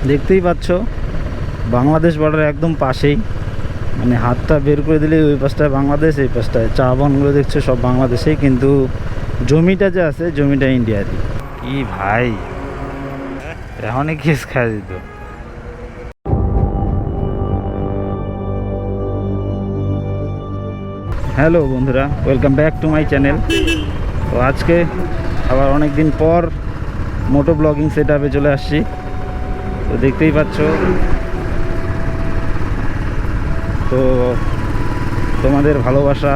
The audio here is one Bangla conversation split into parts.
দেখতেই পাচ্ছ বাংলাদেশ বর্ডার একদম পাশেই, মানে হাতটা বের করে দিলে ওই পাশটায় বাংলাদেশ, এই পাশটায় চা বাগানগুলো দেখছো সব বাংলাদেশেই, কিন্তু জমিটা যে আছে জমিটা ইন্ডিয়ারই। কি ভাই অনেক কেস খায় দিত। হ্যালো বন্ধুরা, welcome back to my channel. তো আজকে আবার অনেক দিন পর মোটো ব্লগিং সেট আপে চলে আসছি। তো দেখতেই পাচ্ছ, তো তোমাদের ভালোবাসা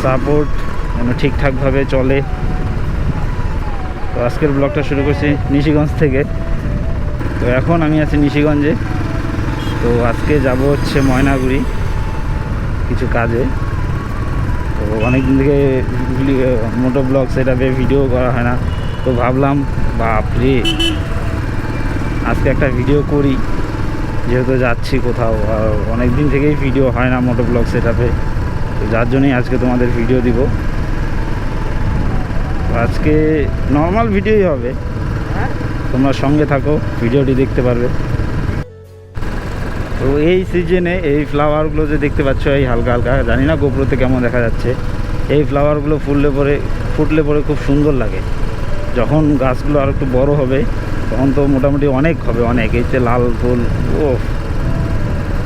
সাপোর্ট যেন ঠিকঠাকভাবে চলে। তো আজকের ব্লগটা শুরু করছি নিশিগঞ্জ থেকে। তো এখন আমি আছি নিশিগঞ্জে। তো আজকে যাব হচ্ছে ময়নাগুড়ি কিছু কাজে। তো অনেক দিন থেকে মোটো ব্লগ সেটআপে ভিডিও করা হয় না, তো ভাবলাম বাপরে আজকে একটা ভিডিও করি, যেহেতু যাচ্ছি কোথাও, আর অনেক দিন থেকেই ভিডিও হয় না মোটো ব্লগ সেটআপে, তো যার জন্যই আজকে তোমাদের ভিডিও দিব। আজকে নর্মাল ভিডিওই হবে, তোমরা সঙ্গে থাকো, ভিডিওটি দেখতে পারবে। তো এই সিজনে এই ফ্লাওয়ারগুলো যে দেখতে পাচ্ছ, এই হালকা হালকা, জানি না গোপ্রোতে কেমন দেখা যাচ্ছে, এই ফ্লাওয়ারগুলো ফুটলে পরে খুব সুন্দর লাগে। যখন গাছগুলো আর একটু বড় হবে তখন তো মোটামুটি অনেক হবে, অনেক। এই যে লাল ফুল, ও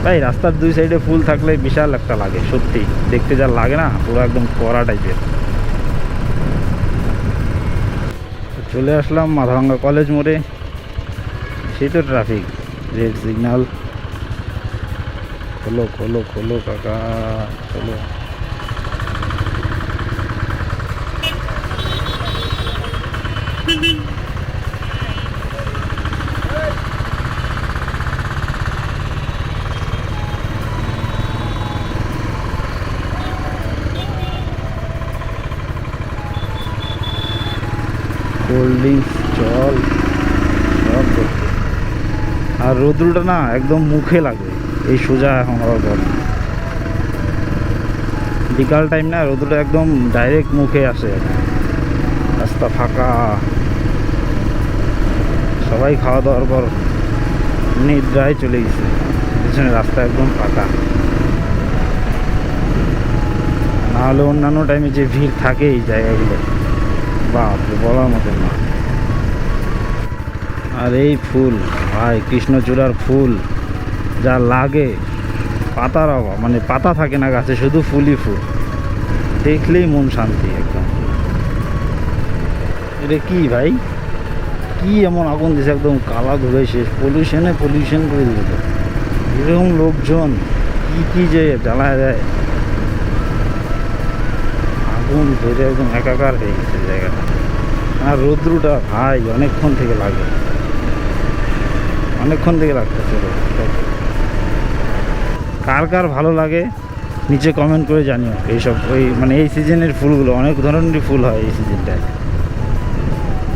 ভাই রাস্তার দুই সাইডে ফুল থাকলে বিশাল একটা লাগে, সত্যি দেখতে যা লাগে না, পুরো একদম কড়া টাইপের। চলে আসলাম মাথাভাঙ্গা কলেজ মোড়ে, সেই তো ট্রাফিক, রেড সিগন্যাল। খোলো খোলো খোলো কাকা, চলো। কোল্ড ড্রিঙ্কস, জল সব করতে। আর রোদ্রুটা না একদম মুখে লাগে এই সোজা এখন হওয়ার পর, বিকাল টাইম না, রোদ্রুটা একদম ডাইরেক্ট মুখে আসে। রাস্তা ফাঁকা, সবাই খাওয়া দাওয়ার পর নিদ্রায় চলে গেছে, পিছনে রাস্তা একদম ফাঁকা। নাহলে অন্যান্য টাইমে যে ভিড় থাকে এই জায়গাগুলো, বাপরে বলার মতো না। আর এই ফুল ভাই, কৃষ্ণচূড়ার ফুল যা লাগে, পাতার অভাব, মানে পাতা থাকে না গাছে, শুধু ফুলই ফুল, দেখলেই মন শান্তি একদম। এটা কি ভাই, কি এমন আগুন দিছে, একদম কালা ধরে শেষ, পলিউশন করে দিল। এরকম লোকজন কি যে জ্বালায় দেয়, আগুন ধরে একদম একাকার হয়ে গেছে জায়গাটা। আর রৌদ্রটা ভাই অনেকক্ষণ থেকে লাগতেছে। কার কার ভালো লাগে নিচে কমেন্ট করে জানিও। এইসব মানে এই সিজনের ফুলগুলো, অনেক ধরনেরই ফুল হয় এই সিজনটায়,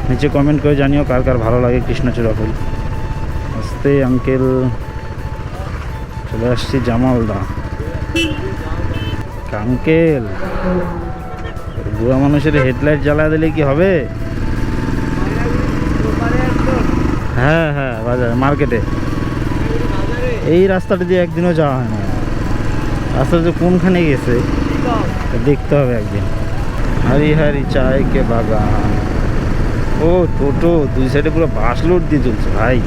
নিচে কমেন্ট করে জানিও কার কার ভালো লাগে কৃষ্ণচূড়া ফুল। আস্তে আঙ্কেল, চলে আসছি জামালদা। আঙ্কেল, বুড়া মানুষের হেডলাইট জ্বালা দিলে কি হবে? হ্যাঁ হ্যাঁ, বাজার মার্কেটে। এই রাস্তাটা দিয়ে একদিনও যাওয়া হয় না, রাস্তাটা যে কোনখানে গেছে দেখতে হবে একদিন। হারি হারি চায় কে বাগান। ও টোটো দুই সাইডে পুরো বাস লোড দিয়ে চলছে ভাই,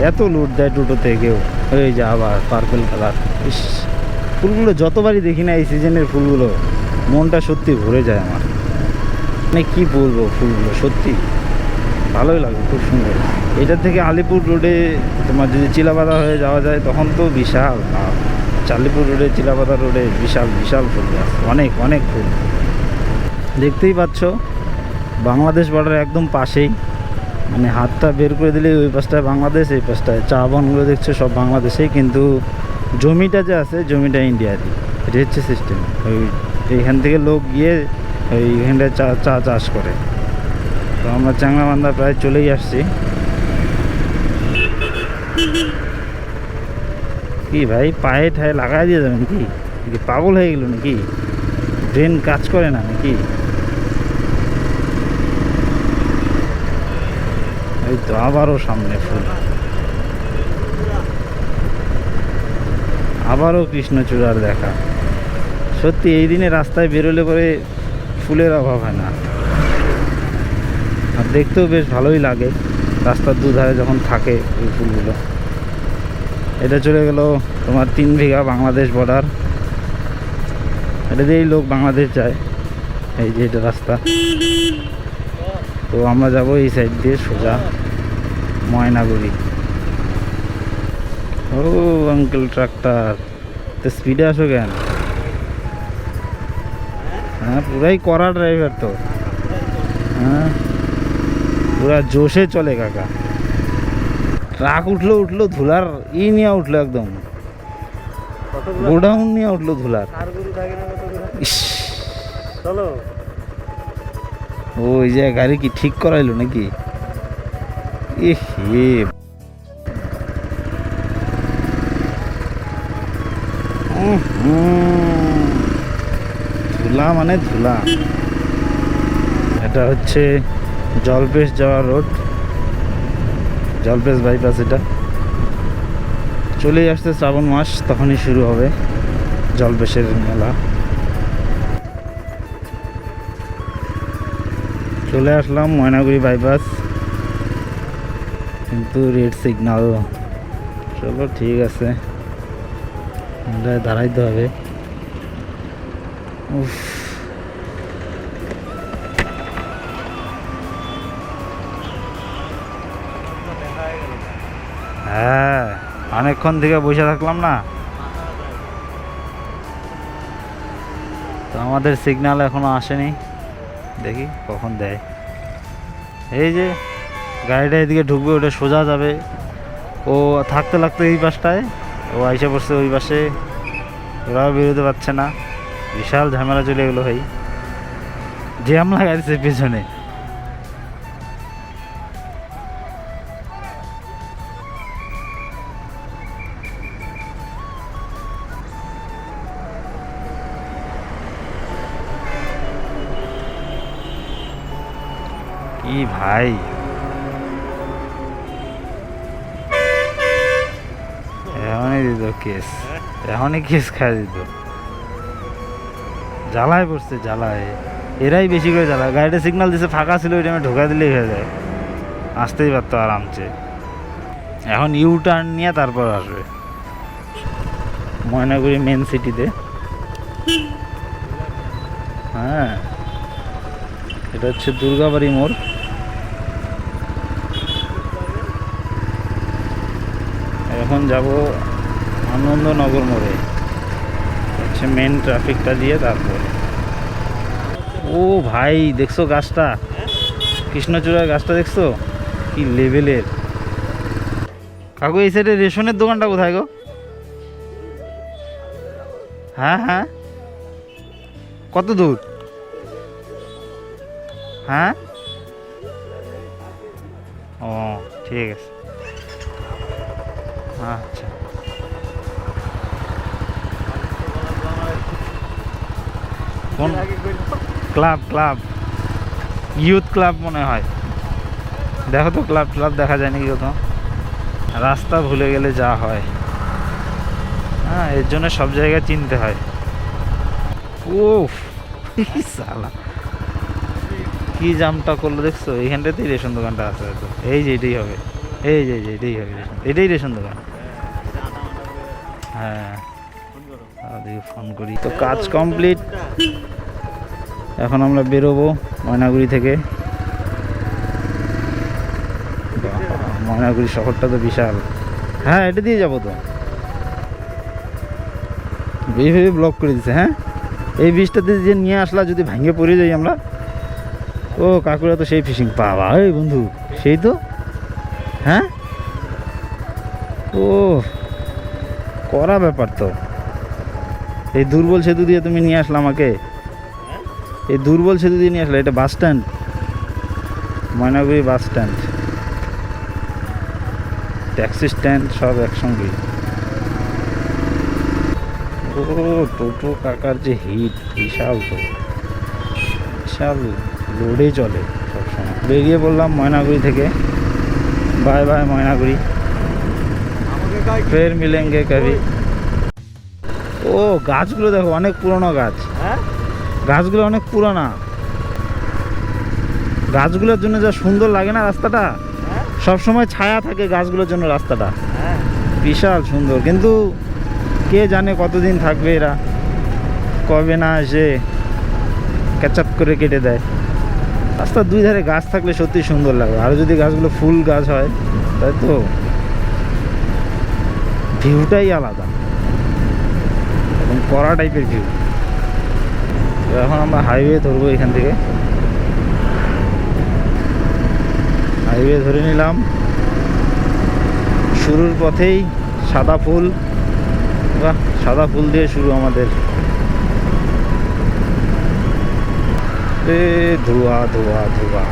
এত লোড দেয় টোটো থেকেও। এই যে আবার পার্পেল কালার, ইস, ফুলগুলো যতবারই দেখি না এই সিজনের ফুলগুলো, মনটা সত্যি ভরে যায় আমার। মানে কি বলবো, ফুলগুলো সত্যি ভালোই লাগে, খুব সুন্দর। এটা থেকে আলিপুর রোডে তোমার যদি চিলাপাতা হয়ে যাওয়া যায় তখন তো বিশাল, আলিপুর রোডে চিলাপাতা রোডে বিশাল বিশাল ফুল গাছ, অনেক অনেক ফুল। দেখতেই পাচ্ছ বাংলাদেশ বর্ডার একদম পাশেই, মানে হাতটা বের করে দিলে ওই পাশটায় বাংলাদেশ, এই পাশটায় চা বাগানগুলো দেখছো সব বাংলাদেশেই, কিন্তু জমিটা যে আছে জমিটা ইন্ডিয়ারই। এটা হচ্ছে সিস্টেম। এইখান থেকে লোক গিয়ে এইখানটায় চা চাষ করে। তো আমরা চ্যাংড়াবান্ধা প্রায় চলেই আসছি। কি ভাই পায়ে ঠায়ে লাগাই দিয়ে যাবেন কি, পাগল হয়ে গেল নাকি? ব্রেন কাজ করে না নাকি? এই তো আবারও সামনে ফুল, আবারও কৃষ্ণচূড়ার দেখা। সত্যি এই দিনে রাস্তায় বেরোলে পরে ফুলের অভাব হয় না, আর দেখতেও বেশ ভালোই লাগে রাস্তার দুধারে যখন থাকে এই ফুলগুলো। এটা চলে গেল তোমার 3 বিঘা বাংলাদেশ বর্ডার, এটা দিয়েই লোক বাংলাদেশ যায়। এই যে এটা রাস্তা, তো আমরা যাব এই সাইড দিয়ে সোজা ময়নাগুড়ি। ও আঙ্কেল ট্রাক্টর, তো স্পিডে আসো কেন? হ্যাঁ পুরাই কড়া ড্রাইভার তো, হ্যাঁ পুরা জোশে চলে কাকা। ট্রাক উঠলো ধুলার নিয়ে উঠলো, একদম গোডাউন নিয়ে উঠলো ধুলার। চলো ওই যে গাড়ি কি ঠিক করাইলো নাকি? ধুলা মানে ধুলা। এটা হচ্ছে জলপেশ যাওয়ার রোড, জলপেশ বাইপাস। এটা চলেই আসছে শ্রাবণ মাস, তখনই শুরু হবে জলপেশের মেলা। চলে আসলাম ময়নাগুড়ি বাইপাস, কিন্তু রেড সিগন্যাল। চলো ঠিক আছে, দাঁড়াইতে হবে। উফ, হ্যাঁ অনেকক্ষণ থেকে বসে থাকলাম না, তো আমাদের সিগন্যাল এখনো আসেনি, দেখি কখন দেয়। এই যে গাড়িটা এদিকে ঢুকবে, ওটা সোজা যাবে। ও থাকতে লাগতো এই পাশটায়, ও আইসা পড়ছে ওই পাশে, ওরাও বেরোতে পারছে না। বিশাল ঝামেলা চলে গেলো ভাই, জ্যাম লাগাইছে পেছনে। কি ভাই, এখনই দিত কেস, এখনই কেস খাই দিত। জ্বালায় পড়ছে, জ্বালায় এরাই বেশি করে জ্বালায়। গাড়িটা সিগন্যাল দিছে, ফাঁকা ছিল, ওই টাইমে ঢোকা দিলেই হয়ে যায়, আসতেই পারতো আরামসে। এখন ইউ টার্ন নিয়ে তারপর আসবে ময়নাগুড়ি মেন সিটিতে। হ্যাঁ এটা হচ্ছে দুর্গাবাড়ি মোড়। এখন যাব আনন্দনগর মোড়ে, হচ্ছে মেন ট্রাফিকটা দিয়ে। তারপর ও ভাই দেখছো গাছটা, কৃষ্ণচূড়ার গাছটা দেখছো কি লেভেলের। কাকু এই সাইডে রেশনের দোকানটা কোথায় গো? হ্যাঁ হ্যাঁ, কত দূর? হ্যাঁ ও ঠিক আছে, আচ্ছা। কোন ক্লাব? ক্লাব ইউথ ক্লাব মনে হয়। দেখো তো ক্লাব ক্লাব দেখা যায় নাকি কোথাও। রাস্তা ভুলে গেলে যা হয়, হ্যাঁ এর জন্য সব জায়গায় চিনতে হয়। ও সালা কি জামটা করলো দেখছো, এইখানটাতেই রেশন দোকানটা আছে হয়তো। এই যে এটাই হবে, এই যে এটাই হবে রেশন, এটাই রেশন দোকান। হ্যাঁ দেখি ফোন করি। তো কাজ কমপ্লিট, এখন আমরা বেরোবো ময়নাগুড়ি থেকে। ময়নাগুড়ি শহরটা তো বিশাল। হ্যাঁ এটা দিয়ে যাবো তো, এইভাবে ব্লক করে দিচ্ছে। হ্যাঁ এই বীজটাতে যে নিয়ে আসলা, যদি ভাঙে পড়ে যাই আমরা। ও কাকুরা তো সেই ফিশিং পাবা, এই বন্ধু সেই তো। হ্যাঁ ও করা ব্যাপার তো। এই দুর্বল সেতু দিয়ে তুমি নিয়ে আসলে আমাকে, এই দুর্বল সেতু দিয়ে নিয়ে আসলে। এটা bus stand, Maynaguri bus stand, taxi stand সব একসঙ্গে। ও টোটো কাকার যে হিট বিশাল, তো বিশাল লোডে চলে সবসময়। বেরিয়ে পড়লাম ময়নাগুড়ি থেকে। बाय बाय ময়নাগুড়ি, ফের মিলেঙ্গে কবি। ও গাছগুলো দেখো, অনেক পুরনো গাছ। গাছগুলো অনেক পুরানা, গাছগুলোর জন্য যা সুন্দর লাগে না রাস্তাটা, সব সময় ছায়া থাকে গাছগুলোর জন্য রাস্তাটা, বিশাল সুন্দর। কিন্তু কে জানে কতদিন থাকবে এরা, কবে না এসে ক্যাচাপ করে কেটে দেয়। রাস্তার দুই ধারে গাছ থাকলে সত্যি সুন্দর লাগে, আর যদি গাছগুলো ফুল গাছ হয় তাই তো ভিউটাই আলাদা, এবং কড়া টাইপের ভিউ। এখন আমরা হাইওয়ে ধরবো, এখান থেকে হাইওয়ে ধরে নিলাম। শুরুর পথেই সাদা ফুল, বাহ, সাদা ফুল দিয়ে শুরু আমাদের। ধোয়া ধোয়া ধোয়া,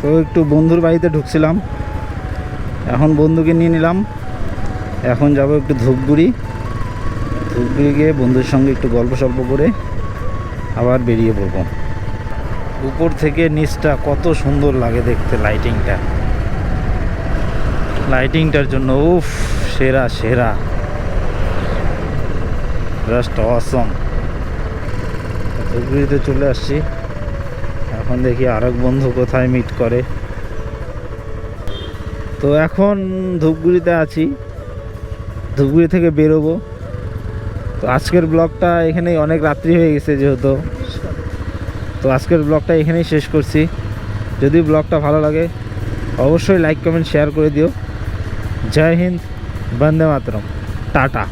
তো একটু বন্ধুর বাড়িতে ঢুকছিলাম, এখন বন্ধুকে নিয়ে নিলাম। এখন যাব একটু ধূপগুড়ি, ধূপগুড়ি গিয়ে বন্ধুর সঙ্গে একটু গল্প সল্প করে আবার বেরিয়ে পড়বো। উপর থেকে নিচটা কত সুন্দর লাগে দেখতে, লাইটিংটার জন্য উফ, সেরা সেরা, জাস্ট অসম। ধূপগুড়িতে চলে আসছি, এখন দেখি আরেক বন্ধু কোথায় মিট করে। তো এখন ধূপগুড়িতে আছি, ধূপগুড়ি থেকে বেরোবো। তো আজকের ব্লগটা এখানেই, অনেক রাত্রি হয়ে গেছে যেহেতু, তো আজকের ব্লগটা এখানেই শেষ করছি। যদি ব্লগটা ভালো লাগে অবশ্যই লাইক কমেন্ট শেয়ার করে দিও। জয় হিন্দ, বন্দে মাতরম, টাটা।